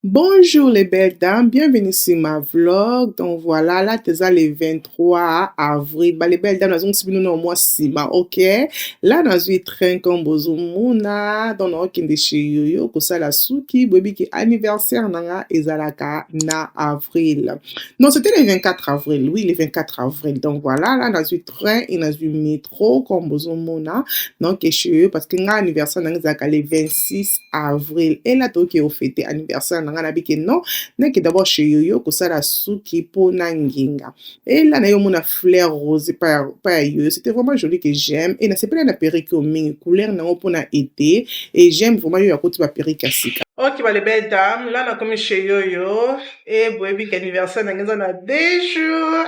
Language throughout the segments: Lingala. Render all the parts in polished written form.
Bonjour les belles dames, bienvenue sur ma vlog. Donc voilà, là c'est le 23 avril. Les belles dames, nous sommes au mois Sima, ok? Là, nous sommes train comme bozumuna, dans nos kinde chez Yoyo, que ça la souki, baby qui anniversaire nanga ezalaka na avril. Non, c'était le 24 avril, oui, le 24 avril. Donc voilà, là, nous sommes train et nous sommes métro comme bozumuna, donc chez Yoyo, parce que nga anniversaire nanga ezalaka le 26 avril. Et là, toki au fêté anniversaire nanga na biki non, n'est que d'abord chez Yoyo, que ça la souki po nanginga. Et là, na yo mona fleur rose, pas Yoyo, c'était vraiment joli que j'aime. Et na c'est pas la perruque au ming, couleur na pour na été. Et j'aime vraiment yo à côté ma perruque à sika. Ok, bah les belles dames, là, on a comme chez Yoyo. Et baby, anniversaire, on a 2 jours.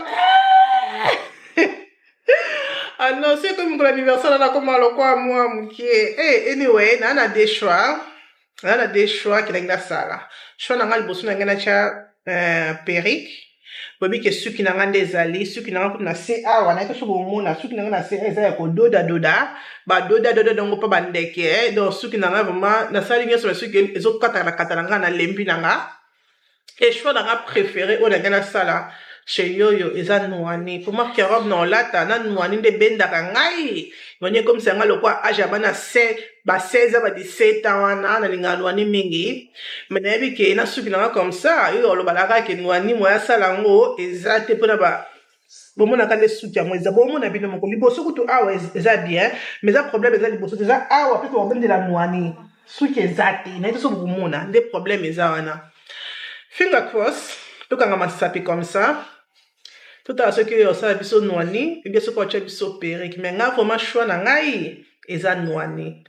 Ah non, c'est comme pour l'anniversaire, on a comme à quoi moi, mouké. Eh, anyway, on a 2 choix. On a 2 choix qui n'ont sala. Choix n'a pas besoin d'un perruque. Baby que ceux qui n'ont des alliés, ceux qui n'ont pas assez ah, on a quelque chose au monde, ceux qui n'ont pas assez ça ko doda ba doda donc pas bandeke. Donc ceux qui n'ont pas vraiment na sala ligne sur ceux qui les autres katanga na lembi nanga. Et choix n'a préféré on a gagné sala. Chez Yoyo, ils ont nouani. Pour moi, qui robe non là, t'as nouani de benda kangai. Voyez comme c'est un le quoi, ajabana 16 ans, 17 ans, na linga nouani mingi. Mais n'abi qui na souki na comme ça, yo le balaka qui nouani moi ça lango, exact pour na ba. Bon mon akande souki à moi, bon mon abi no mon libo surtout ah ouais, ça bien. Mais ça problème c'est libo surtout ça ah ouais, peut on de la nouani. Souki exact, na tout bon mon a, des problèmes ça wana. Finger cross. Tout quand on s'appelle comme ça, tout à ce que ça biso noani, et bien ce qu'on a biso perruque, mais nga vraiment choix na ngai, eza noani.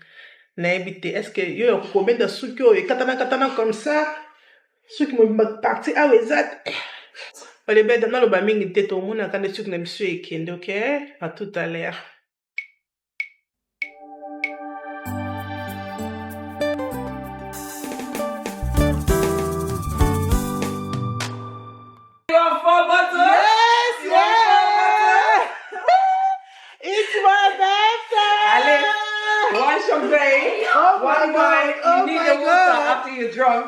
Na ebite, est-ce que yo combien de sous que et katana comme ça, ceux qui m'ont parti ah exact. Les belles dans le bamingi tête au monde quand les trucs na biso ekende, OK? À tout à l'heure.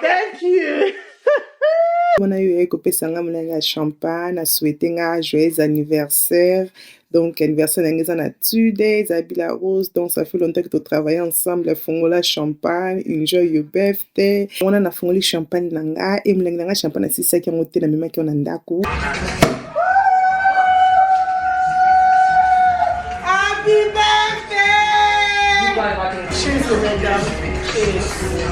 Thank you. On a eu un champagne, a souhaité un joyeux anniversaire. Donc, anniversaire d'un Tuesday, Zabila Rose. Donc, ça fait longtemps que tu travailles ensemble. La fongola champagne, enjoy your birthday. On a fongoli champagne nanga. Et m'langa champagne, c'est ça qui a monté la même qui on a ndako. Happy birthday! Cheers, mesdames.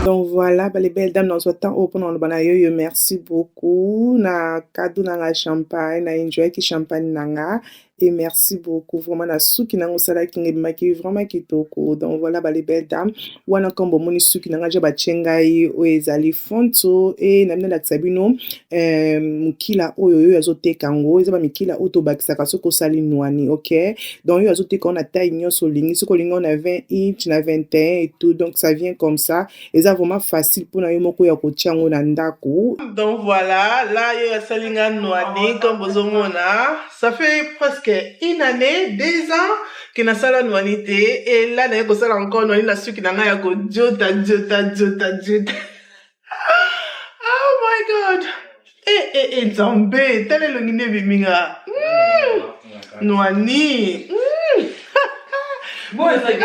Donc voilà, les belles dames, nous sommes au pendant le banayo. Merci beaucoup. Na cadeau dans la champagne, na enjoy qui champagne nanga. Et merci beaucoup. Vraiment, na souki nanga sala qui ngi vraiment kitoko. Donc voilà, les belles dames. Wana kombo moni souki nanga je bachengai o ezali fonto et namna la tsabino mukila oyo azote kango ezaba mikila auto bakisaka soko sali nwani, OK? Donc yo azote qu'on a taille nyonso lingi soko lingi on a 20 inch na 21 et tout. Donc ça vient comme ça. Et ça vraiment facile pour na yomoko ya kotia ngo na ndako. Donc voilà, là yo salinga nwani comme bozomona, ça fait presque une année, 2 ans que na sala nwani et là na yoko sala encore nwani na suki na nga ya ko jota. Oh my god. Nzambe, tele lo ngine biminga. Nwani. Bon, c'est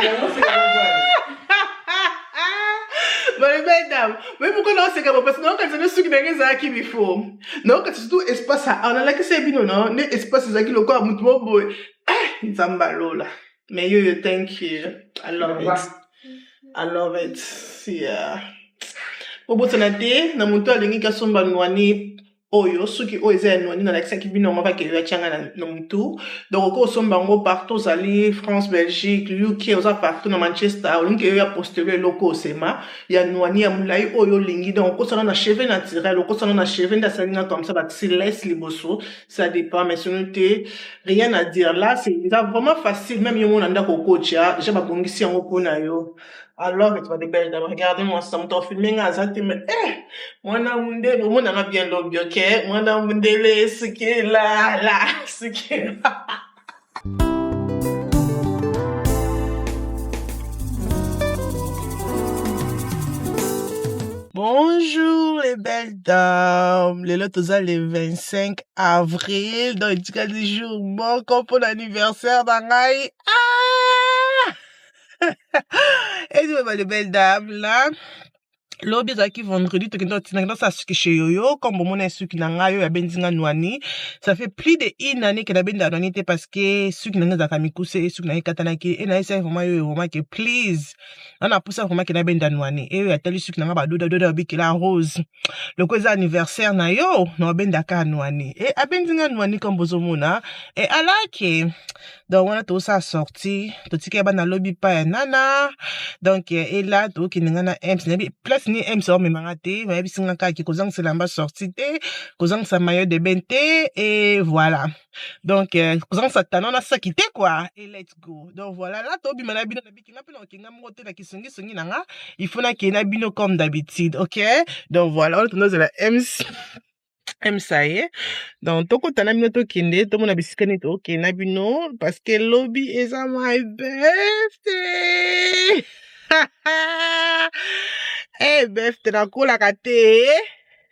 mais mesdames, mais pourquoi non c'est comme parce que non quand c'est ce qui n'est pas qui before. Non quand c'est tout espace ça on a là que c'est bien non, ne espace ça qui le quoi mutuo boy. Nzamba lola. Mais yo thank you. I love it. I love it. Yeah. Obotana te na mutu alingi kasomba nwani oyo suki oyo eza ya nwani na lakisaki bino yango bakeli batianga na mutu donc oko osomba yango partout ozali France Belgique UK oza partout na Manchester olingi keyo ya postelo eloko osema ya nwani ya molai oyo olingi donc okosala na cheveux naturel okosala na cheveux nde asalinga comme ça batisi laisse liboso ça dépend mais sinon te rien à dire là c'est vraiment facile même yo mona ndako okotia déjà babongisi yango mpona yo. Alors, tu vas te belles dames. Regardez-moi ça, mon filmé, mais moi, na mundele, moi, na bien lobby, ok? Moi, na mundele, ce qui est là, ce qui est là. Bonjour les belles dames, les lots les 25 avril, donc il y a des jours bon comme pour l'anniversaire d'Angaï. Et les belles dames là. Lobi ezaki vendredi tokenda otinanga sa suki chez Yoyo comme bomona suki na ngai oyo ya bendinga nwani ça fait plus de une année que na benda nwani te parce que suki nanga za kamikuse suki na katanaki et na esa vraiment yo vraiment que please na poussa vraiment que na benda nwani et yo atali suki nanga ba doda bikela rose le cause anniversaire na yo na benda ka nwani et abendinga nwani comme bozomona et alaki donc on a tout ça sorti tout ce qui est ba na lobby pa nana donc et là tout qui nanga na MC place ni MC o memanga te ba bisinga ka ki kozang selamba sorti te kozang sa maillot de bente et voilà donc kozang sa tanon na sa kité quoi et let's go donc voilà là to bimana bino na bikinga pe na kinga moto na kisongi songi nanga il faut na kena bino comme d'habitude OK donc voilà on est dans la MC MSAE donc toko tana bino to kende to mona bisika ni to kena bino parce que lobby is on my birthday. Eh birthday nakolaka te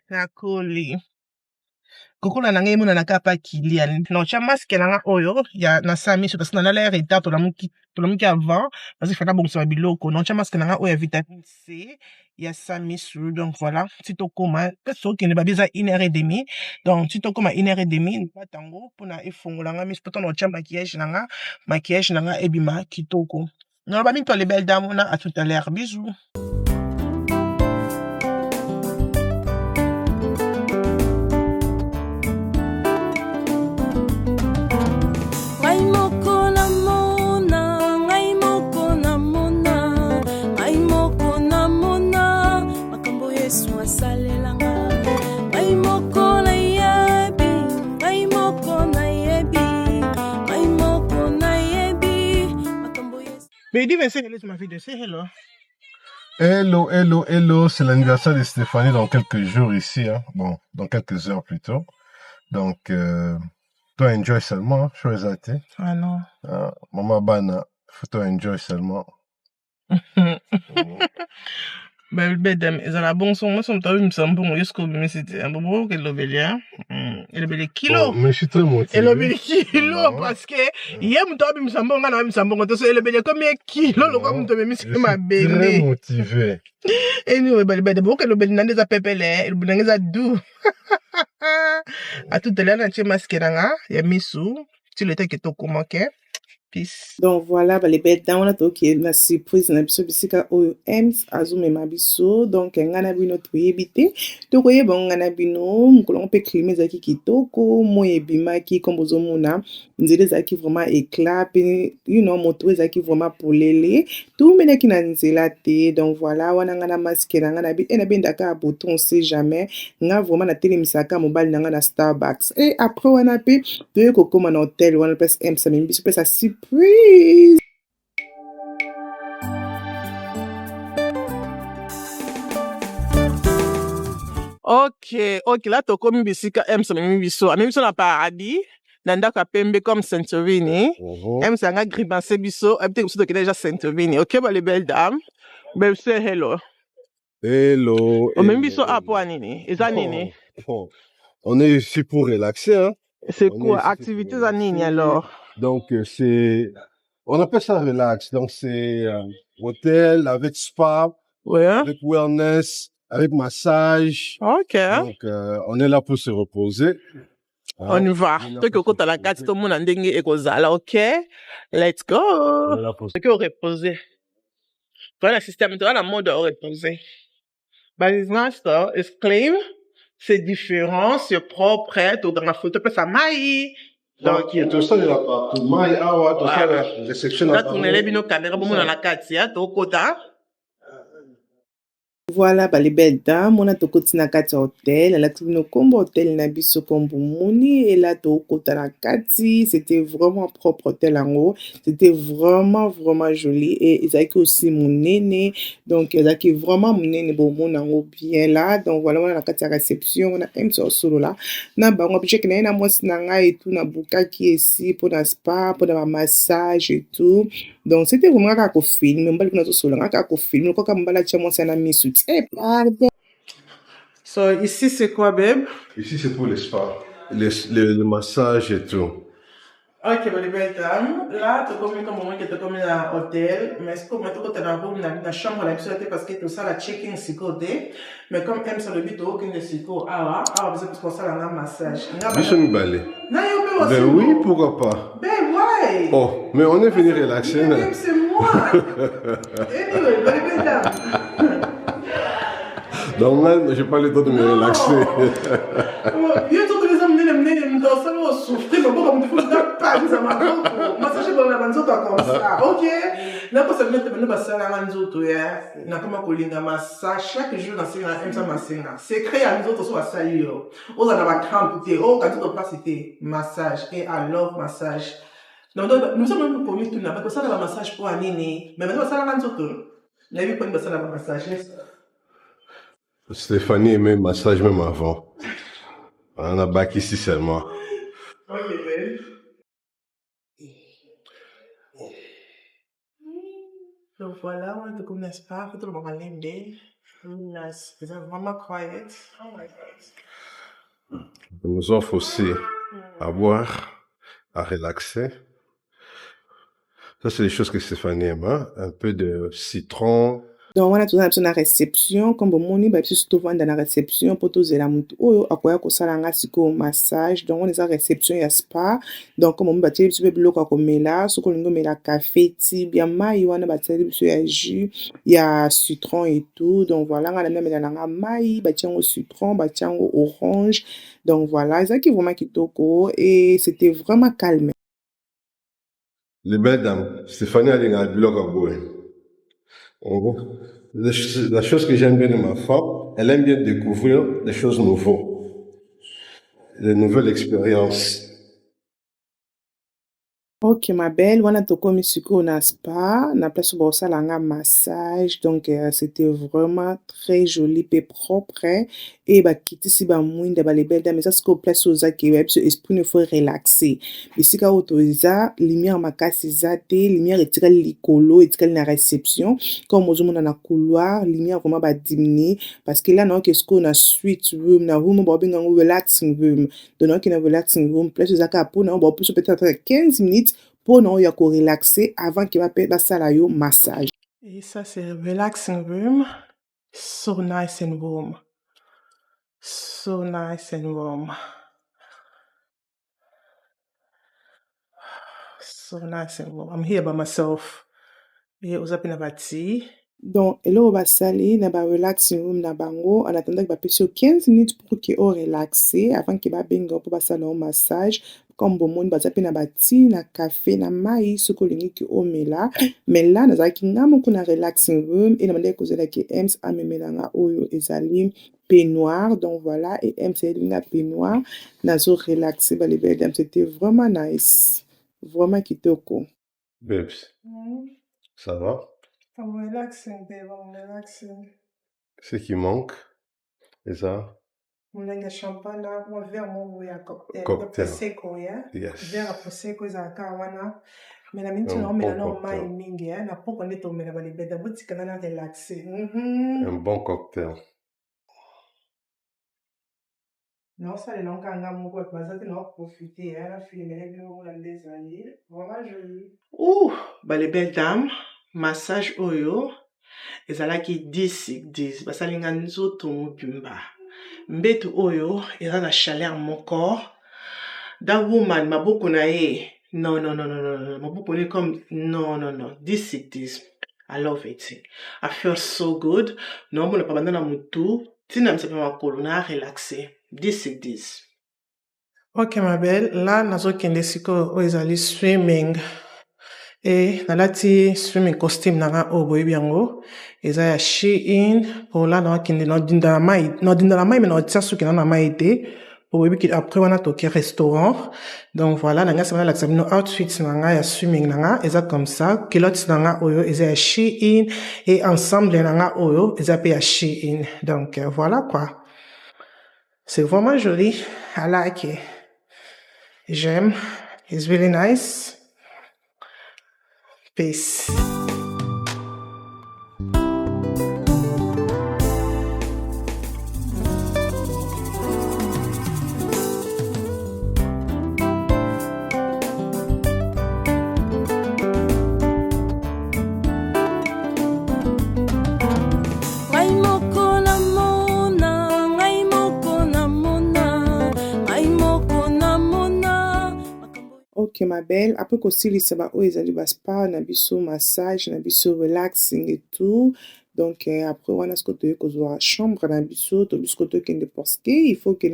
nakoli kokola na ngai mona nakapa kilia non cha masque nanga oyo ya na samiso parce que na l'air retard to la muki avant parce que fana bongisa biloko non cha masque nanga oyo ya vitamine C ya samiso donc voilà si to koma peso ki ne babiza 1h30 donc si to koma 1h30 pas tango pona efongola nga miso poto no cha maquillage nanga ebima kitoko non ba minto les belles dames à tout à l'heure bisous. Mais dis, Vincent, elle est ma vidéo, c'est hello. Hello, c'est l'anniversaire de Stéphanie dans quelques jours ici, hein. Bon, dans quelques heures plutôt. Donc, toi enjoy seulement, chose à te. Ah non. Maman Bana, faut toi enjoy seulement. Ben, bedam, ils ont la bonne son, moi, son temps, il me semble bon, jusqu'au mais c'était un bon que l'obélia. Et le bel kilo. Mais je suis très motivé. Et le bel kilo, parce que, hier, mon temps, il me semble bon, il me semble bon, et le bel combien kilo, le comme tu me c'est ma belle. Très motivé. Et nous, ben, bon, que le bel n'a des pépélé, le bel n'a doux. À tout à l'heure, on a masqué, il y a Missou, tu le temps que tu commences. Donc voilà, les bêtes dans on qui la surprise na biso bisika oyo ems azumema biso donc ngana bino toyebite tokoye bon ngana bino mukolo mpe climat zaki kitoko moye bimaki comme bozomona nzela zaki vraiment éclat pe you know moto zaki vraiment polele tout menaki na nzela te donc voilà wana ngana masque na ngana bi ena bendaka bouton on sait jamais nga vraiment na telemisaka mobile na ngana Starbucks et après wana pe toye kokoma na hotel wana place ems amemi biso pe sa surprise. Ok, là, toko mbisika M samemi biso. Amemi biso na paradis. Nandaka pembe comme Santorini. M sanga grimace biso. Peut-être biso tokende déjà Santorini. Ok, les belles dames. Belle sœur, hello. Hello. Amemi biso apo nini? Eza nini? On est ici pour relaxer, hein. C'est quoi? Activités à nini alors? Donc, on appelle ça relax. Donc, c'est hôtel avec spa, ouais. Avec wellness, avec massage. Ok. Donc, on est là pour se reposer. On y va. Toi qui écoutes la carte, tout le monde a dit ok? Let's go. On est là pour se reposer. Voilà, système, tu as la mode reposé. Balisement, ça, exclave, c'est différent, c'est propre, tu as la photo, puis ça maille. Donc, il y a tout ça, il y a partout. Maï, awa, tout ça, la réception. Là, tourner les bino caméra, bon, dans la carte, tu as quota. Voilà, les belles dames, on a tout côté na kati hôtel, la tubino kombo hôtel na biso kombo muni, et là tout côté na kati, c'était vraiment propre hôtel en haut, c'était vraiment joli, et ils avaient aussi mon néné, donc ils avaient vraiment mon néné bon mon en haut bien là, donc voilà, on a la kati réception, on a un petit solo là, na ba on peut que na moi sinanga et tout na buka qui ici pour la spa, pour la massage et tout. Donc, c'était vraiment un film. On va film. On va So, ici, c'est quoi, babe? Ici, c'est pour les spas, le massage et tout. Ok, les belles dames. Là, tu as comme un moment que tu as comme un hôtel, mais c'est comme tu as la chambre là, parce que tout ça, la check-in, c'est côté. Mais comme M, ça le but, tu as aucun de ce côté. Ah, c'est pour ça, là, un massage. Bichon balai. Non, il y a Ben oui, pourquoi pas. Ben ouais. Oh, mais on est venu relaxer. Mais c'est moi. Anyway, les belles dames. Donc là, je n'ai pas le temps de me relaxer. Il y a tous les hommes qui dans ça, on souffre, mais bon, comme il faut pas nous avoir massage pour la banzo comme ça. OK. Là pour ça mettre nous passer la banzo to ya. Na kama kolinga massage chaque jour dans ces massage. C'est créé à nous autres sur ça yo. On a la crampe té, oh quand tu pas c'était massage et I love massage. Donc nous sommes même commis tout là parce que ça la massage pour anini, mais maintenant ça la banzo to. La vie pour nous passer la massage. Stéphanie aimait le massage même avant. On a bac ici seulement. Ok, belle. Donc voilà, on est comme n'est-ce pas, tout le monde va l'aimer. Nice. C'est vraiment quiet. Oh my God. On nous offre aussi à boire, à relaxer. Ça, c'est les choses que Stéphanie aime, hein? Un peu de citron. Donc, on a tout dans la réception, comme on dit, surtout dans la réception, pour tous les amis, à quoi que ça l'a siko massage. Donc, on est à réception, il y a spa. Donc, comme on dit, il y a bloc à comme là, ce qu'on met la café, il y a maï, on a battu il y a jus, il y a citron et tout. Donc, voilà, on a même la maï, au citron, au orange. Donc, voilà, c'est qui vraiment qui toko et c'était vraiment calme. Les belles dames, Stéphanie a un bloc à boire. La chose que j'aime bien de ma femme, elle aime bien découvrir des choses nouvelles, des nouvelles expériences. Ok, ma belle, on a toko misiko na spa, na place où ça langa massage, donc c'était vraiment très joli et propre, et bah quitter si bah mouine bah les belles dames, mais ça c'est qu'au place où ça qui est, ce esprit ne faut relaxer. Ici quand autorisa, lumière makasi zate, lumière etika likolo, etika na réception, comme aux hommes dans la couloir, lumière vraiment bah diminuer, parce que là non qu'est-ce qu'on a suite room, na room bah bien relaxing room, donc on a relaxing room, place où ça pour non bah plus peut-être 15 minutes pour non y a qu'on relaxer avant qu'il va faire la salle yo massage. Et ça c'est relaxing room. So nice and warm. So nice and warm. So nice and warm. I'm here by myself. Et vous avez une tea. Donc, et là, on va saler, on va relaxing room na bango, en attendant qu'il va passer 15 minutes pour qu'il va relaxer, avant qu'il va bingo pour passer au massage. Comme bon monde, baza pe na bati, na café, na maïs, ce que l'on qui ome là. Mais là, nous avons n'importe quoi na relaxing room, et nous avons cause là qui aime à me mélanger oyo ezali peignoir. Donc voilà, et aime c'est une peignoir, nazo relaxé, bah les belles dames, c'était vraiment nice, vraiment kitoko. Babes, ça va? I'm relaxing, babe, I'm relaxing. Ce qui manque, c'est ça? Mon linge champagne là, mon verre mon ya cocktail. Cocktail. Prosecco ya. Yes. Verre prosecco za kawana. Mais la minute Un on met bon la non cocktail. mai mingi ya, na poko neto me la bali beda bouti kana na relaxer. Un bon cocktail. Non, ça les longs kanga mon quoi, parce que non profiter hein, la fille mais les gens les années, vraiment joli. Ouh, bah les belles dames, massage oyo. Ezalaki 10 basalinga nzoto mobimba mbetu oyo eza na chaleur moko that woman maboko na ye non maboko ni comme non 10 I love it. I feel so good. Non, mon pas na mutu. Tina me sepema makolo na relaxé. This is this. Ok ma belle, là nazokende sikoyo oyo ezali swimming. Nalati swimming costume nanga oyo boyebi yango eza ya Shein po la nakende naodinda na mai me naotia suki na mai te po boyebi ke après wana toke restaurant. Donc voilà, nanga sema nalakisa bino outfit nanga ya swimming nanga eza comme ça. Culotte nanga oyo eza ya Shein et ensemble nanga oyo eza pe ya Shein. Donc voilà quoi. C'est vraiment joli. I like it. J'aime. It's really nice. Peace. Ok ma belle, après kosilisa ba oyo ezali ba spa na biso massage na biso relaxing et tout. Donc après wana siko toye kozwa chambre na biso to biso tokende parce que il faut que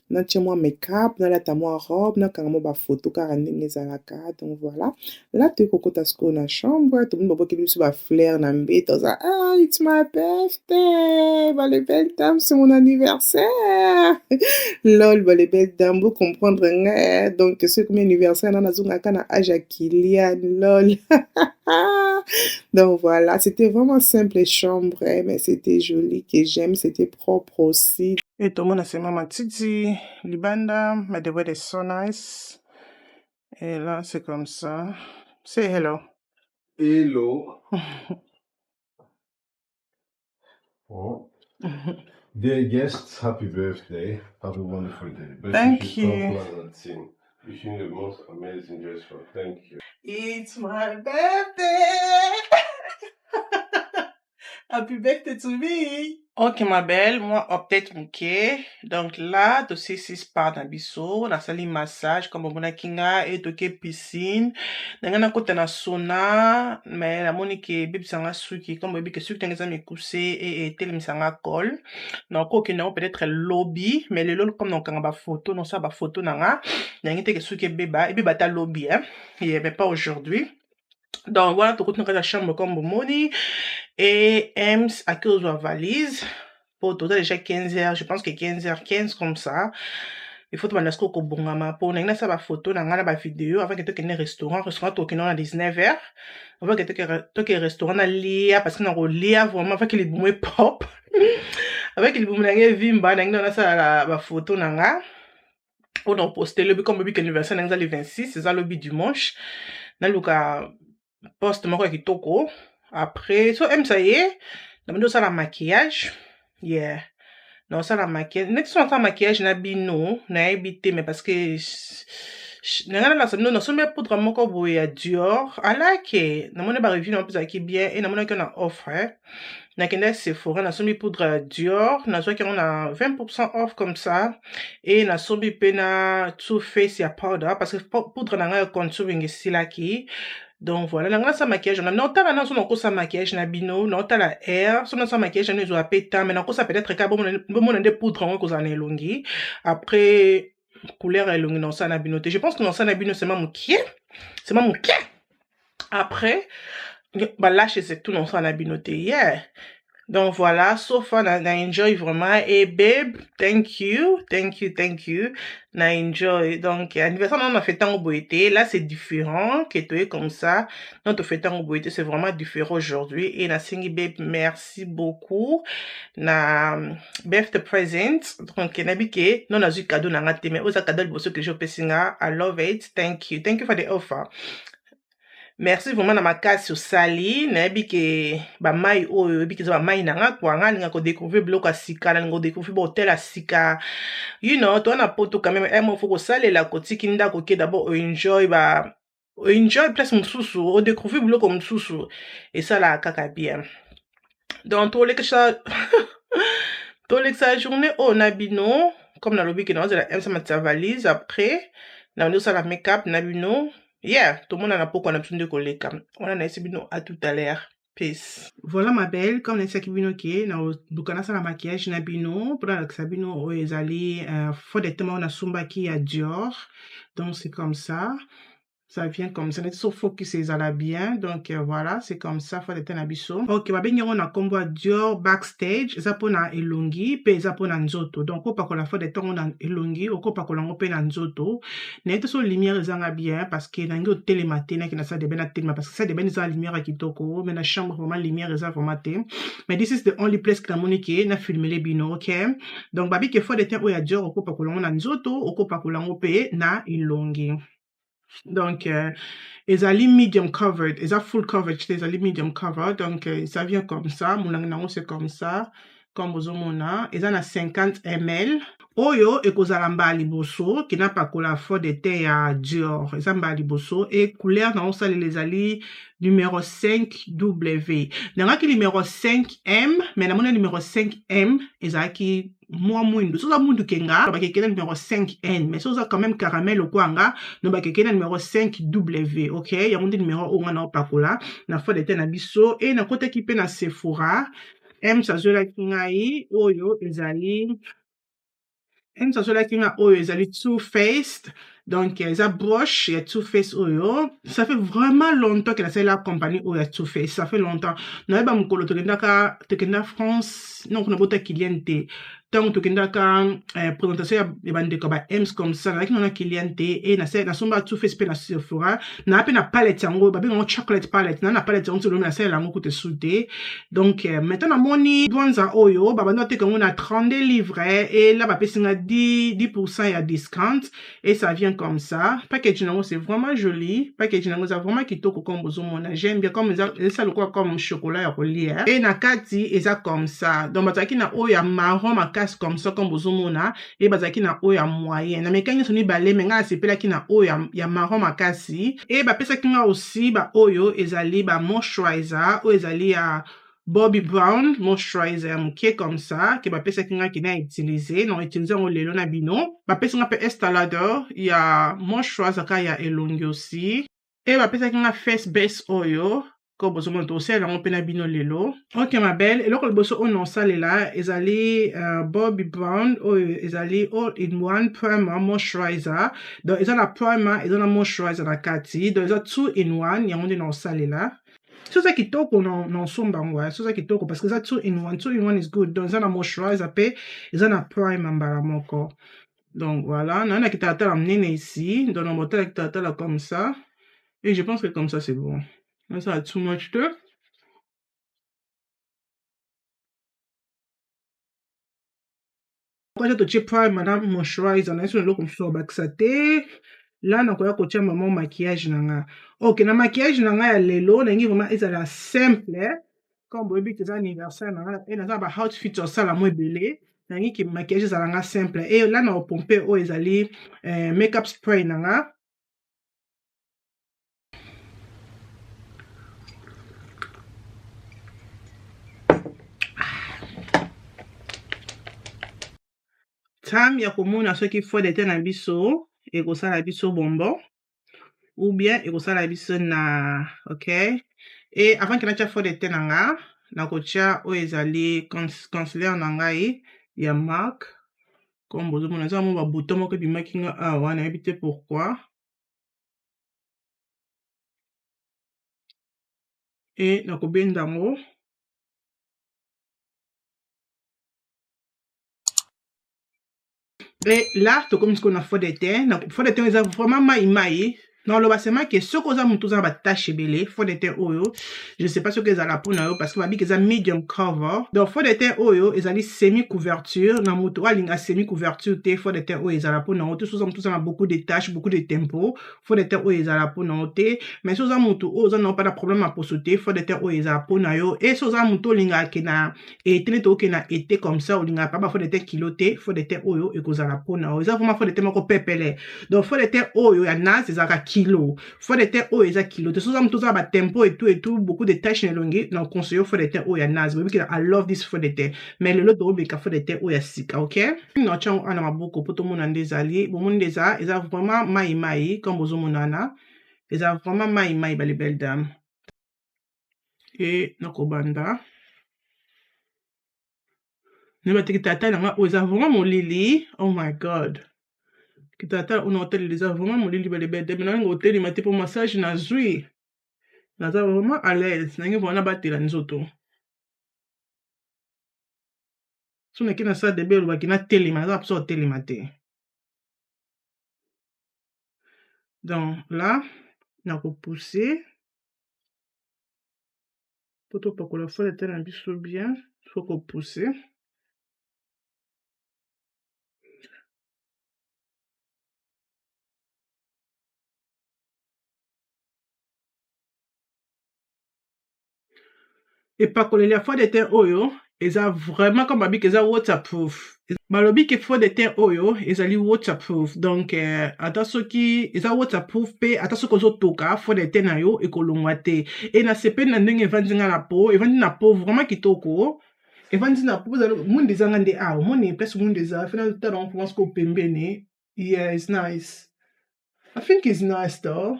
natia mwa make-up nalata mwa robe nakanga mwa bafoto kaka ndenge ezalaka. Donc voilà, là toye kokota sikoyo na chambre tomoni babokeli biso bafleur na mbeto oza it's my birthday les belles dames, c'est mon anniversaire. Lol, les belles dames, vous comprendre nga. Donc c'est comme anniversaire na nazongaka na âge ya Kylian, lol. Donc voilà, c'était vraiment simple chambre, mais c'était joli, que j'aime, c'était propre aussi. Et tout le monde a ses mamans titi, libanda, mais the weather is so nice. Et là, c'est comme ça. Say hello. Hello. Oh. Dear guests, happy birthday. Have a wonderful day. But Thank you. Wishing you the most amazing gesture. Thank you. It's my birthday. Happy birthday to me. Ok ma belle, moi peut-être mouké. Donc là, tu sais 6 par na biso, na sali massage comme on a kinga et toke piscine. Nanga kota na sauna, mais la monique bib sanga suki comme bébé que suki tenga me couser et tel sanga col. Donc ok na peut-être lobby, mais le lol comme non kanga ba photo, non ça ba photo nanga. Nanga te que suki beba et beba ta lobby hein. Mais pas aujourd'hui. Donc voilà, tu continues la chambre comme Bomoni et Ems à cause de la valise. Pour total déjà 15h, je pense que 15h15 comme ça. Il faut que tu aies bongama pour n'enga ça ba photo n'enga ba vidéo avant que tu aies un restaurant tu aies à 19h. Avant que tu aies un restaurant à lia parce que n'enga lia vraiment avant que les boumé pop. Avec les boumé n'enga vimba n'enga ça ba photo n'enga. On a posté le but comme le anniversaire n'enga le 26, c'est ça le but dimanche. N'enga poste moko kitoko. Après so ça y est, na ça la maquillage. Yeah. Non ça la maquillage. Next one ça maquillage na bino, na ebité mais parce que nanga na ça non so me poudre moko boye ya Dior. Alake, na mona ba review na plus qui bien et na mona que na offre. Na kende Sephora na sombi poudre Dior, na so ki on a 20% off comme ça et na sombi pe na Too Faced ya powder parce que poudre nanga contouring ici là qui. Donc voilà, nanga sa maquillage on a nota na so nako sa maquillage na bino, nota la air, so na sa maquillage na zo apeta mais nako sa peut-être ka bon de poudre on ko za na elongi. Après couleur elongi non ça na bino. Je pense que non ça na bino c'est mon qui. C'est mon qui. Après bah là c'est tout non ça na binoté yeah. Donc voilà, so far na enjoy vraiment et babe, thank you, na enjoy. Donc anniversaire on a fait tant au beauté, là c'est différent que tu es comme ça. Non tu fais tant au beauté, c'est vraiment différent aujourd'hui et na singi babe, merci beaucoup na birthday present. Donc nabike non na zu cadeau na ngate mais oza cadeau bosso que je pesinga, I love it. Thank you for the offer. Merci vraiment na makasi osali na yebi ke ba mai oyo yebi ke za ba mai nanga kwa nga linga ko découvrir bloc à sika na ngo découvrir hôtel à sika, you know to na poto quand même mo faut ko sale la kotiki nda ko ke d'abord enjoy place mususu o découvrir bloc comme mususu et ça la kaka bien. Donc to le que ça to le ça journée on a bino comme na lobi ke na la ça ma valise après na on ça la make-up na bino. Yeah, tout le monde a pas qu'on a besoin de coller. On a essayé à tout à l'heure. Peace. Voilà ma belle, comme les sacs bino qui na bukana sa la maquillage na bino, pour la sabino o ezali faut des thèmes na sumba qui a Dior. Donc c'est comme ça. Ça vient comme ça. Net so focus ezala bien. Donc voilà, c'est comme ça faut des thèmes na biso. OK, ba bengi on a combo Dior backstage, eza pona elongi, pe eza pona nzoto. Donc ko pakola faut des thèmes na elongi, ko pakola ngo pe na nzoto. Net so lumière ezanga bien parce que na ngo télématé na kina sa de bena téléma parce que ça de ben eza lumière kitoko, mais na chambre vraiment lumière eza vraiment té. Mais this is the only place que na monique na filmer les bino, OK? Donc babi ke faut des thèmes o ya Dior ko pakola ngo na nzoto, ko pakola ngo pe na elongi. Donc, ezali medium covered, eza full coverage, ezali medium covered, donc ça vient comme ça, mon c'est comme ça, comme vous mona, eza na 50 ml. Oyo ekozala mbala liboso ki na pakola fond de teint ya Dior, eza mbala liboso et couleur na osaleli ezali numéro 5W. Nangaki numéro 5M, mais na mona numéro 5M ezalaki moi mwindu. Soza mwindu kenga, ba kekena numéro 5N, mais soza quand même caramel ou kwanga, no ba kekena numéro 5W, OK? Ya mundi numéro o ngana opakola na fond de teint na biso et na kote ki pe na Sephora. M sazola kingai oyo ezali sazola kinga oyo ezali Too Faced. Donc eza broche ya Too Faced oyo. Ça fait vraiment longtemps que la compagnie oyo Too Faced. Ça fait longtemps. Na ba mukolo tokenda France, non kuna bota cliente. Tant tokendaka présentation ya bandeko ba Ems comme ça, na kina cliente et na somba Too Faced pe na Sephora. Na pe na palette yango, ba bengo chocolate palette. Na palette yango tolo na sel yango kote soute. Donc maintenant na moni douanza oyo, ba bando te kango na 32 livres et là ba pesinga 10% ya discount et ça vient comme ça. Packaging yango c'est vraiment joli. Packaging yango c'est vraiment kitoko comme bozomona. J'aime bien comme ça le quoi comme chocolat ya kolia. Et na kati eza comme ça. Donc bazaki na oya marron makas comme ça comme bozomona et bazaki na oya moyen. Na mekangi soni balé menga sepela ki na oya ya marron makasi et ba pesa kinga aussi ba oyo ezali ba moisturizer o ezali ya Bobbi Brown moisturizer muke comme ça que ba pesa kinga ki na utiliser non utiliser on lelo na bino ba pesa nga pe Estée Lauder ya moisturizer ka ya elongi aussi et ba pesa kinga face base oyo ko bozomona to sel on pe na bino lelo. OK ma belle, et loko liboso on non salela ezali Bobbi Brown oyo ezali all in one primer moisturizer. Donc ezala primer ezala moisturizer na kati. Donc ezala 2 in 1 yango ndi non salela. So ça kitoko non somba ngwa, so ça kitoko parce que ça 2 in 1, 2 in 1 is good. Donc ça na moisturizer pe ezala primer mbala moko. Donc voilà, na kitata mnene ici, donc on monte la kitata comme ça. Et je pense que comme ça c'est bon. Ça a too much de. Quand j'ai touché prime madame moisturizer na sur le comme ça baxate. Là na koya kotia maman maquillage nanga. OK, na maquillage nanga ya lelo na ngi vraiment ezala simple. Comme bobi que ça anniversaire nanga et na ba outfit sur ça la mo belé. Na ngi ki maquillage ezala simple et là na pomper o ezali makeup spray nanga. Tam ya komona soki fo de te na biso et ko sala biso bonbon ou bien et ko sala biso na OK et avant que na tia fo de te nanga na ko tia o ezali concealer nangai ya MAC comme bozo mona za mo ba bouton moko bimaki nga awa na ebite pourquoi et na ko benda ngo. Et là, tu comme ce qu'on a fait des teint. Faut des teint, ils ont vraiment maï. Non, le basement que ce qu'on a monté dans la tâche belé, faut des teint oyo. Je sais pas ce qu'ils ont la peau parce que ma bique ils ont medium cover. Donc faut des teint oyo, ils ont semi couverture. Dans moto, il y a semi couverture. Faut des teint oyo, ils ont la peau non. Tout ça a beaucoup de taches, beaucoup de tempo. Faut des teint oyo, ils ont la peau non. Mais si vous avez moto, ils n'ont pas de problème à peau sauter. Faut des teint oyo, ils ont la peau non. Et si vous avez moto, linga kena et tenez to kena été comme ça ou linga pas faut des teint kiloté. Faut des teint oyo et qu'ils ont la peau non. Ils ont vraiment faut des teint moko pepele. Donc faut des teint oyo, il y a nas, ils ont kilo. Faut des teint oyo, ils ont kilo. Tout ça, tout ça, ba tempo et tout, beaucoup de tâches nelongi. Donc conseil faut des teint oyo, il y a nas. I love this faut des teint. Mais le lot de oyo, faut des teint oyo, sika, ok? Non, tiens, on a beaucoup pour tout le monde en des alliés. Bon, monde des a, ils ont vraiment maï, comme bozo monana. Ils ont vraiment maï, les belles dames. et nakobanda neba te kitata nanga oyo eza vraiment molili. Oh my god, kitata ona hotel eza vraiment molili belebete me nango hotelema te mpo massage nazwi naza vraiment à l'aise nange vraiment batela nzoto so nake na salle de bain olobaki natelema naza mposa kotelema te. Donc là nakopousse po topakola fo de te na biso bien faut kopousse epakoleli ya fo de te oyo eza vraiment comme babiki eza waterproof. balobi ke fo de te oyo ezali waterproof donc ata soki eza waterproof pe ata soki ozotoka fo de te na yo ekolongwa te e nasepeli na ndenge evandi nga na po evandi na po vraiment kitoko evandi na po mundi ezanga nde awa omoni place mundi eza fena tala on pense ko pembeni. Yeah, it's nice. I think it's nice though.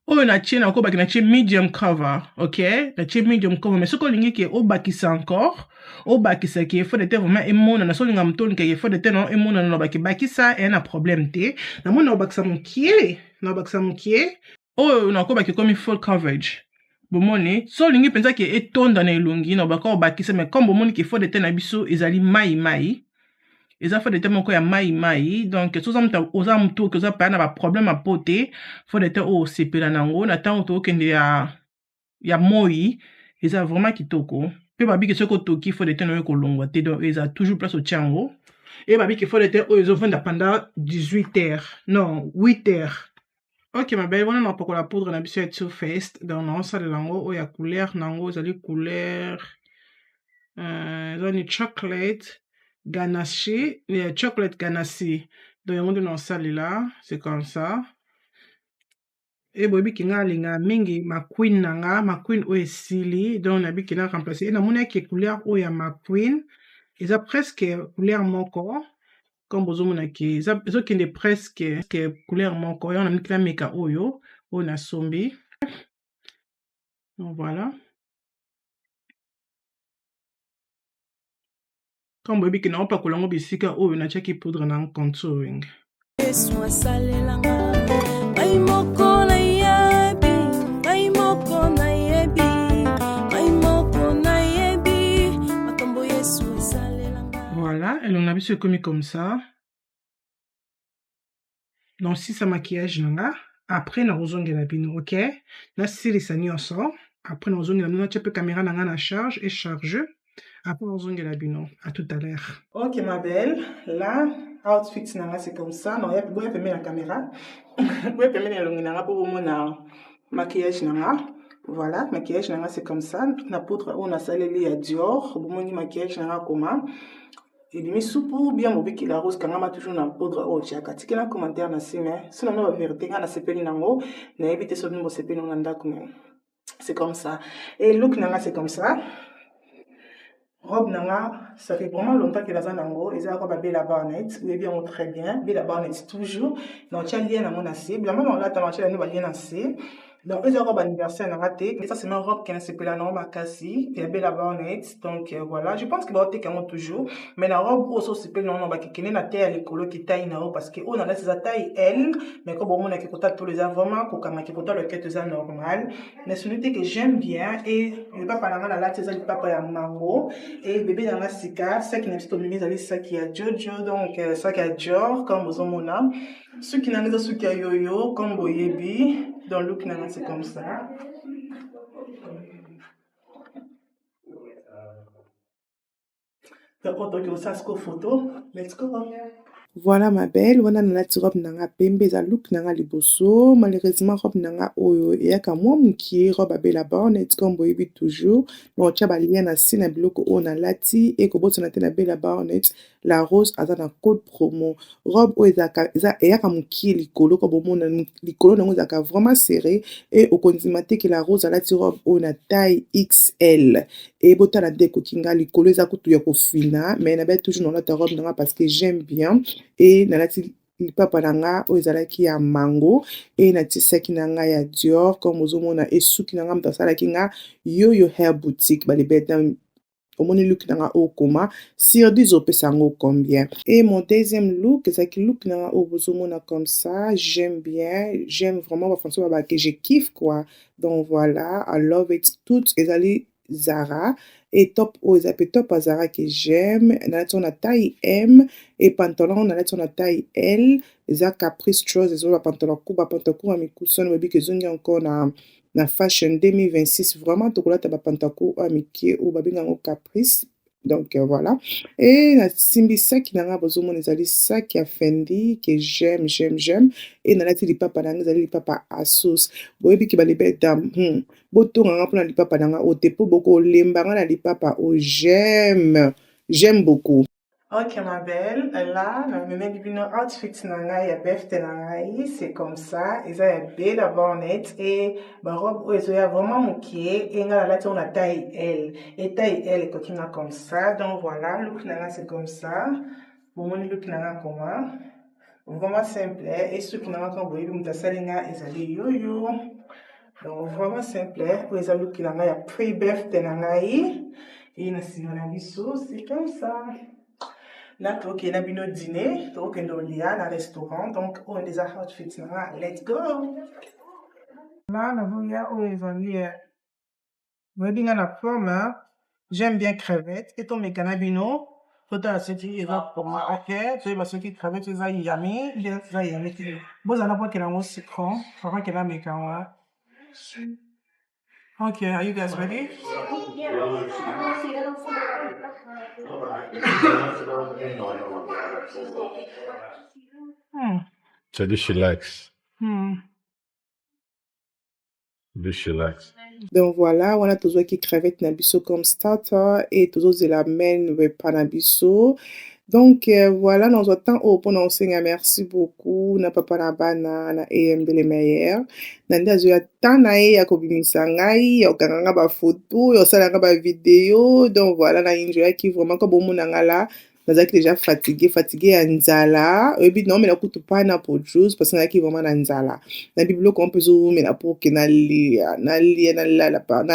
oyo natie na okobaki natie medium cover, ok, natie medium cover mais soki olingi ke obakisa encore obakisa ke fo de te vraiment emonana so olinga moto olinga ke fo de te na emonana na obaki bakisa eya na problème te namoni na obakisa mokie oyo nakobaki komi full coverage bomoni so olingi mpenza ke etonda na elongi na obaka obakisa mais comme bomoni ke fo de te na biso ezali mai eza fo de te moko ya mai donc so oza motu oke oza paya na baproblème ya po te fo de te oyo osepela nango na ntango tookende ya moi eza vraiment kitoko mpe babiki soki otoki fo de te na oyo kolongwa te donc eza toujours place otia yango e babiki fo de te oyo ezovanda pendant 18 heures non 8 heures. Ok mabele wana napakola poudre na biso ya Too Faced donc naosalela yango oyo ya couleur nango ezali couleur ezali chocolate ganache, chocolate ganache. Donc yango nde naosalela c'est comme ça. E boyebiki nga alinga mingi McQueen nanga McQueen oyo esili donc nabiki na remplacer namoni yake couleur oyo ya McQueen eza presque couleur moko comme bozomonaki ezokende presque couleur moko yango namiki nameka oyo nasombi. Donc voilà. Comme boyebiki na opakola yango bisika oyo natiaki poudre na contouring. Yesu asalelanga mai moko na yebi mai moko na yebi mai moko na yebi makambo Yesu asalelanga. Voilà, et on a vu ce comme ça. Donc si ça maquillage nanga après na ozongela bino, OK? Na silisa nyonso après na ozongela bino tu peux caméra nanga na charge et charge. Après ozongela bino. À tout à l'heure. OK ma belle, là outfit nanga c'est comme ça. Non, ya boya pembe la caméra. Boya pembe na longi nanga pour mona maquillage nanga. Voilà, maquillage nanga c'est comme ça. Na poudre on a saleli ya Dior, bomoni maquillage nanga comment. Et demi soupe bien mobiki la rose kanga ma toujours na poudre o chaka. Tikela commentaire na sime. Si na vérité nga na sepeli nango, na éviter so nimbo sepeli na ndako mais c'est comme ça. Et look nanga c'est comme ça. Robe nanga, ça fait vraiment longtemps que la zanango, et ça robe à Bella Barnett, oui bien très bien, Bella Barnett toujours. Donc tu as lien à mon assez, bien même on l'a marché la nouvelle lien assez. Donc ils ont robe anniversaire na raté, mais ça c'est ma robe qui s'appelle la norme à Cassie, puis Bella Barnett. Donc voilà, je pense qu'il va être quand toujours, mais la robe aussi s'appelle non bah qui na taille à l'écolo qui taille na parce que on a là sa taille elle, mais comme on a qui côté tous les vraiment pour comme qui côté le quête ça normal. Mais celui que j'aime bien et le papa la là c'est ça le papa ya mango. Et bébé dans la sika, ça qui n'a pas mis à ça qui a Jojo, donc ça qui a Dior, comme vous en avez. Ceux qui n'ont pas ce qui a Yo-Yo, comme Boyebi, dans le look c'est comme ça. Donc, ça c'est photo. Let's go. Voilà ma belle, wana nalati robe nanga pembe eza look nanga liboso, malheureusement robe nanga oyo eyaka mwa mokie robe Bella Barnett comme boyebi toujours, mais otia balien na se na biloko oyo nalati e kobosana te na Bella Barnett la rose aza na code promo. Robe oyo eyaka mokie likolo ko bomona likolo nango ezaka vraiment serré e okondima te ke la rose alati robe oyo na taille XL e botala nde ekoki nga likolo eza kutu ya kofina mais nabai toujours nalata robe nanga parce que j'aime bien. Et nalati lipapa na nga oyo ezalaki ya mango e natie saki na nga ya Dior comme ozomona esuki na nga moto asalaki nga Yoyo Hair Boutique balibeta omoni look na nga okoma sur 10 opesa yango combien. Et mon deuxième look ezalaki look na nga oyo bozomona comme ça, j'aime bien, j'aime vraiment bafanso babake, je kiffe quoi. Donc voilà, I love it. Tout ezali Zara et top oyo eza pe top ya Zara que j'aime, nalati na taille M et pantalon nalati na taille L, eza Caprice Chose, eza pantalon court ya mikusa babi que zongi encore na fashion 2026 vraiment tokolata bapantalon ya mike oyo babengango Caprice. Donc voilà. Et la simbi sac na nga bozomona ezali sac ya Fendi que j'aime. Et nalati lipapa na nga ezali lipapa Asos. Boyebi ki balibeta botonga nga mpona lipapa na nga otepo boko lemba nga na lipapa o j'aime beaucoup. Ok ma belle, là, na meme bino outfit na ngai ya birthday na ngai, c'est comme ça, eza ya belle d'abord net et ba robe oyo ezoya vraiment mokie et nga nalati on a taille L et taille L ekoki nga comme ça. Donc voilà, look na nga c'est comme ça. Bomoni look na nga comment vraiment simple et soki na nga quand boyebi moto asali nga ezali yoyo. Donc vraiment simple oyo eza look na nga ya pre-birthday na ngai et na nsima na biso c'est comme ça. Là, tu as un dîner, tu as un restaurant, donc on a des outfits. Let's go! Là, on a la forme. J'aime bien crevettes. Et ton mécanabino, tu as cette pour moi. Ok, tu as ce qui crevette, tu as yummy. Tu as yummy. Bon, ça n'a pas qu'elle a un sucre. Je crois qu'elle a mes carottes. Okay, are you guys ready? Tu as dit chillax. Du chillax. Donc voilà, on a toujours qui crevette nabiso comme starter et toujours de la main panabiso. Donc voilà, dans un temps au pendant merci beaucoup na papa na bana na EMB les meilleurs. Nanda zo ya tana ya kobimisa ngai ya okanga ba photo ya sala ba vidéo. Donc voilà, na enjoy qui vraiment comme bon nanga là. Nazaki déjà fatigué ya nzala. Et puis non mais na kutu pas na pour juice parce que na ki vraiment na nzala. Na biblo qu'on peut zo mais na pour que na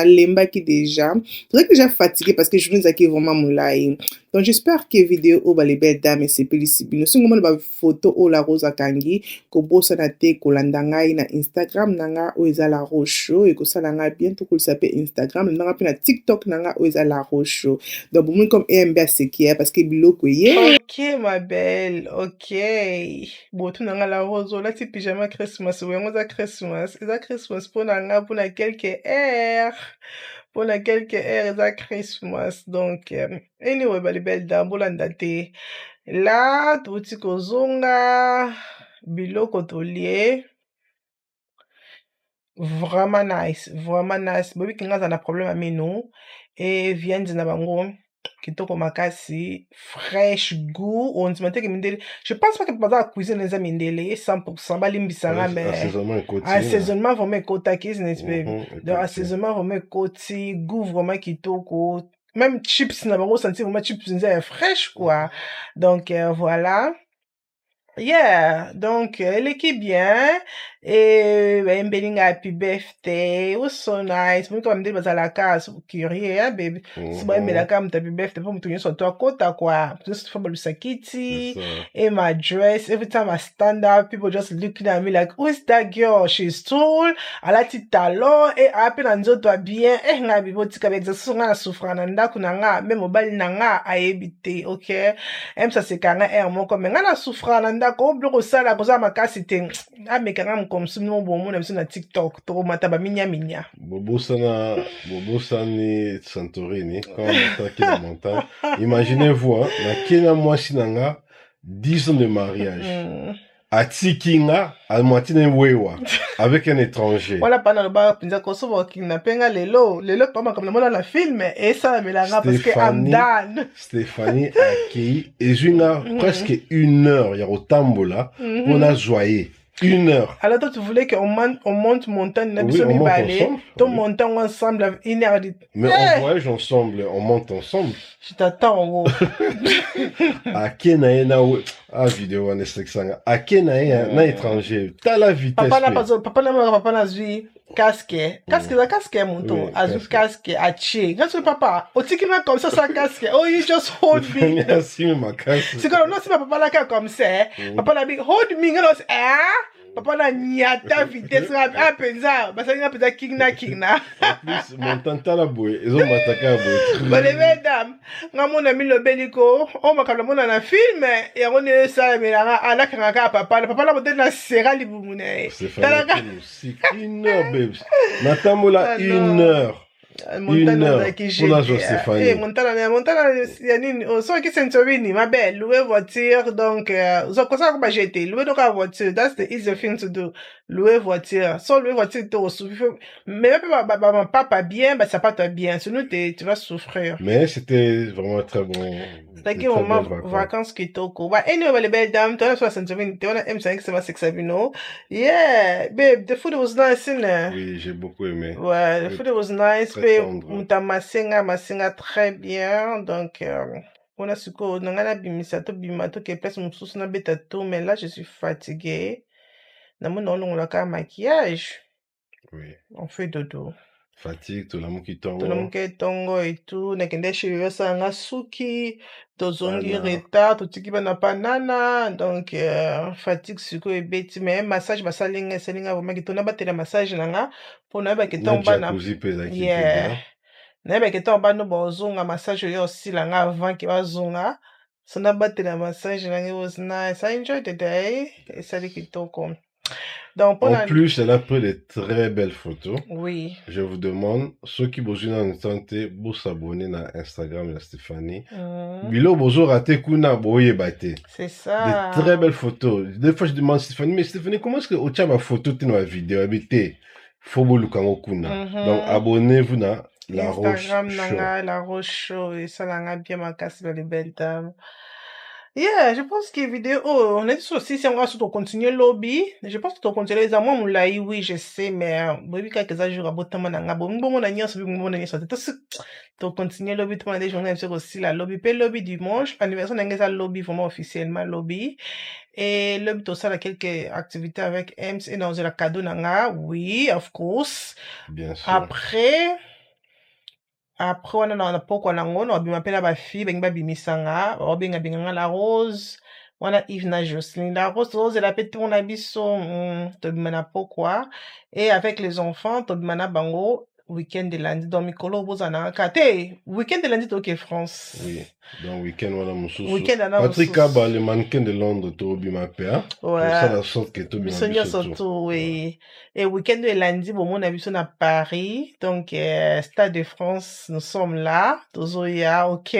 lemba qui déjà. C'est que déjà fatigué parce que je nous aki vraiment moulai. Donc j'espère que vidéo au les belles dames c'est pélicibino. Si on ba photo au la Rosa Kangi ko bossa na te ko landanga na Instagram nanga o ezala rocho et ko sala nga bientôt ko s'appelle Instagram nanga pe na TikTok nanga o ezala rocho. Donc bon comme EMB c'est qui parce que biloko ye. Ok ma belle, ok. Bon tout nanga la rose là c'est pyjama Christmas ou moi za Christmas pour nanga pour na quelques heures. Pendant quelques heures à Christmas. Donc, anyway, bali belle dame, bolanda te. Là, tuti kozonga, biloko tolie. Vraiment nice, vraiment nice. Bobi kinga za na problème avec nous. Et viande na bango. Kitoko makasi, fraîche goût. On se mettait que mindele. Je pense pas que pendant la cuisine les amis mindele 100% balimbisanga mais assaisonnement vraiment kotakis n'est-ce pas. Donc assaisonnement vraiment koti, goût vraiment kitoko. Même chips na bango sentir vraiment chips nza fraîche quoi. Donc voilà. Yeah, donc elle est qui bien et ben happy birthday, was so nice. Moi comme me dire à la case curieux hein baby. Si moi me la cam happy birthday pour me tenir sur toi côté quoi. Just for le sakiti et my dress. Every time I stand up, people just looking at me like, who is that girl? She's tall, elle a petit talent et à peine anzo toi bien. Eh nga bibo tika avec ça songa souffrant nanda kunanga même mobile nanga a éviter, OK? Même ça c'est kanga er mon comme nga na souffrant nanda ko bloko sala koza makasi te amekanga comme si non bon mon na TikTok to mata ba minya Bobosani Santorini quand on est à la montagne. Imaginez-vous hein, na kena mwasi nanga 10 ans de mariage. À Tikinga, à Martine Wewa, avec un étranger. Voilà, pendant le bar, pinza kosovo kidnappinga lelo pas comme le monde dans la film et ça me la parce que I'm done. Stéphanie a accueilli et j'ai presque 1 heure, il y a au tambola, on a joyé. 1 heure. Alors, toi, tu voulais qu'on monte montagne, Oui, on monte ensemble. ton Oui. montant ensemble, à 1 heure. Mais on voyage ensemble, on monte ensemble. Je t'attends en haut. Ake na ye na we. Ah, vidéo wana sexanga. Ake na ye na étranger. T'as la vitesse. Papa n'a vu casque. Casque, mon ton. Oui, A vu casque, a tché. Regarde papa. Au tiki na comme ça, ça casque. Oh, you just hold me. Merci, ma casse. C'est comme, non, c'est pas papa là comme ça. Papa n'a dit, hold me. Non, papa n'a niata vitesse. Ah, penza. Bah, ça n'a pas kingna. En plus, mon tante la bouée. Ils ont m'attaqué à bouée. Bah, les mesdames. Mon ami le bellico. Oh, ma calme, on a un film. Et on est ça, mais là, à la kanga, papa. Papa là, on a serra les boumounes. C'est fantastique aussi. 1 heure, babes. Natamola, 1 heure. 1 heure pour la Joséphanie. Montana, yanini, so qui Santorini, ma belle, louer voiture, donc, so comme ça, comme j'ai été, louer donc la voiture, that's the easy thing to do, louer voiture, so louer voiture, mais même papa bien, bah ça pas toi bien, sinon tu vas souffrir. Mais c'était vraiment très bon. C'était qui moment vacances qui toko. Bah, anyway, les belles dames, toi, sur Santorini, tu as M5, c'est ma sexabino. Yeah, babe, the food was nice, in Oui, j'ai beaucoup aimé. Ouais, the food was nice, babe. Muta masenga très bien. Donc, on a ce qu'on a bimisato bimato qui est place mon sous na betato, mais là, je suis fatiguée. Na mon on a maquillage. Oui. On fait dodo. Fatigue, tout l'amour qui tombe. Tout l'amour qui tombe et tout. Na kende chez ça nga suki. Tozongi retard, tout qui na panana. Donc, fatigue suko et beti. Mais massage, basalinga, salinga, vraiment qui tona batela massage nanga. Pour na ba qui tombe na. Yeah. Na ba qui tombe no bozonga massage yo aussi la nga avant qui va zonga. So na batela massage nanga was nice. I enjoyed the day. Et ça dit qui toko. Donc, en plus, elle a pris de très belles photos. Oui. Je vous demande, ceux qui besoin de santé, vous s'abonner à Instagram de Stéphanie. Bilo bozo raté kuna boye bate. C'est ça. De très belles photos. Des fois, je demande Stéphanie, mais Stéphanie, comment est-ce que tu as ma photo dans la vidéo? Habité. Faut lukango kuna. Donc, abonnez-vous à La Roche Show. Instagram, La Roche Show. Et ça, l'a bien ma casse dans les belles dames. Yeah, je pense que vidéo, on a dit aussi, si on va surtout continuer lobby, je pense que tu continuer les amours, oui, je sais, mais, bon, quelques jours, à bout mananga, bon, on a nié, on a nié, tu continuer lobby, tu m'as des journées, aussi la lobby, puis lobby dimanche, anniversaire, on a lobby, vraiment officiellement lobby, et lobby, tout ça, quelques activités avec Ems, et dans la cadeau, nanga, oui, of course. Bien sûr. Après, on a poko nango, on a bimapela ba fille, benga bimisanga, on benga binganga la Rose, on a Yves na Jocelyne. La Rose, elle a pété mon abisso, to bimana pokwa. Et avec les enfants, to bimana bango, week-end de lundi, donc Mikolo bozana kate, week-end de lundi, ok, France. Oui, donc week-end, on a mon sous. Patrick Abba, le mannequin de Londres, to bimapea. Ouais. Pour ça, la sorte que to bimapea. Surtout, oui. Et week-end de lundi, bon, mon abisso à Paris, donc, Stade de France, nous sommes là, tozoya, ok.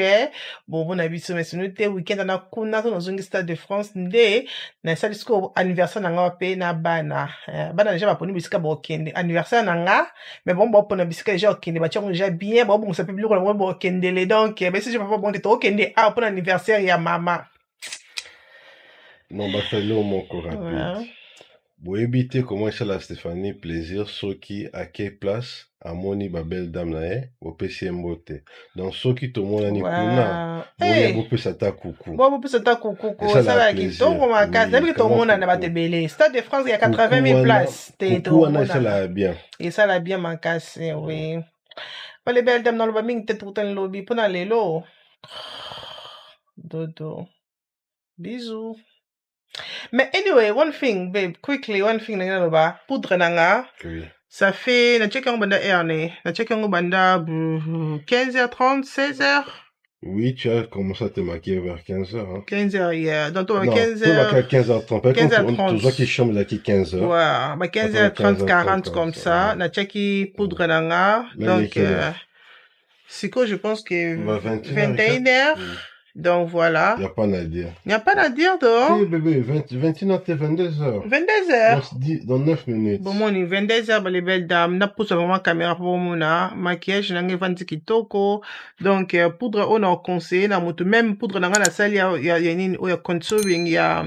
Bon, mon abisso, mais c'est nous, week-end, on a kuna, dans un Stade de France, nde, na ça, disco, anniversaire, nanga, pe, na bana. Bana, déjà, ma poni, bisika, bo, kende. Anniversaire, nanga, mais bon, na bisika déjà okende ba tchongo déjà bien bon ça public on bon okende les donc mais si je pas bon que to okende pour l'anniversaire ya maman non bah fait le mon rapide bon éviter comment ça la Stéphanie plaisir ceux qui à quelle place à moni ba belle dame là au PCM beauté donc ceux qui tout monde ni kuna bon peut s'ata coucou bon peut s'ata coucou ça la qui tongo ma casa depuis tout le monde na ba te belé Stade de France il y a 80 000 places tout ça la bien et ça la bien ma casa oui pas les belles dames dans le baming te tout un lobby pour aller lo dodo bisous. Mais anyway, one thing, babe, quickly, one thing, poudre nanga. Oui. Ça fait, na check en banda erne, na check en banda 15h30, 16h. Oui, tu as commencé à te maquiller vers 15h. Hein. 15h, yeah. Donc, toi, 15h. Tu 15h30. 15h30. Tu vois qu'il chambre là qui 15h. Ouais, bah 15h30, 40 comme ça. Na check poudre nanga. Donc, Siko, je pense que 21h. Donc voilà. Il n'y a pas à dire. Il n'y a pas à dire, donc. Oui, bébé, 21h, 22h. 22h. Dans 9 minutes. Bon, mon 22h, les belles dames. N'a pas vraiment caméra pour mon maquillage, n'a pas de kitoko. Donc, poudre, on a conseillé, n'a pas même poudre, n'a pas la salle, il y a une contouring, il y a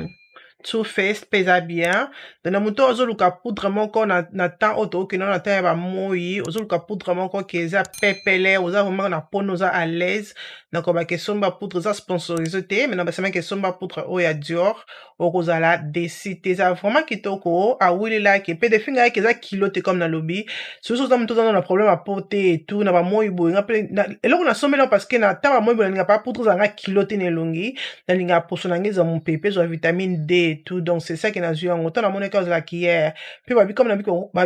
Too Faced pesa bien. Donc na muto ozoluka poudre moko na temps auto que na temps ba moi, ozoluka poudre moko qui eza pepele, oza vraiment na pono oza à l'aise. Donc ba question ba poudre za sponsorisé te, mais na ba sema question ba poudre o ya Dior, okozala décité za vraiment kitoko a wili la ke pe de finga ke za kilote comme na lobby. Soso za muto za na problème à porter et tout na ba moi boy nga pe eloko na somela parce que na temps ba moi boy nga pa poudre za nga kilote ne longi, na linga posonange za mon pepe zo vitamine D et tout, donc c'est ça qui n'a joué en autant la monnaie cause la qui est puis comme na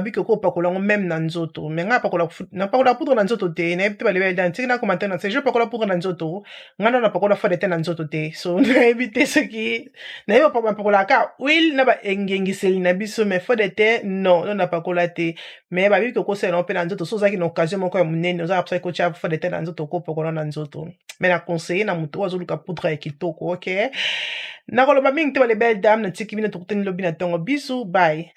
biko ko pakola même na nzoto mais nga pakola na pakola poudre na nzoto te na peut pas lever dans tina commentaire na je pakola poudre na nzoto nga na pakola fa de te na nzoto te so na éviter ce qui na yo pakola ka will na ba engengiseli na biso mais fa de te non na pakola te mais ba biko ko se na pe na nzoto so za ki na occasion moko ya munene za apsa ko cha fa de te na nzoto ko pakola na nzoto mais na conseiller na muto azoluka poudre ya kitoko OK nakoloba mingi te bale belle dame na tiki bino tokutani lobi na tongo bisu bye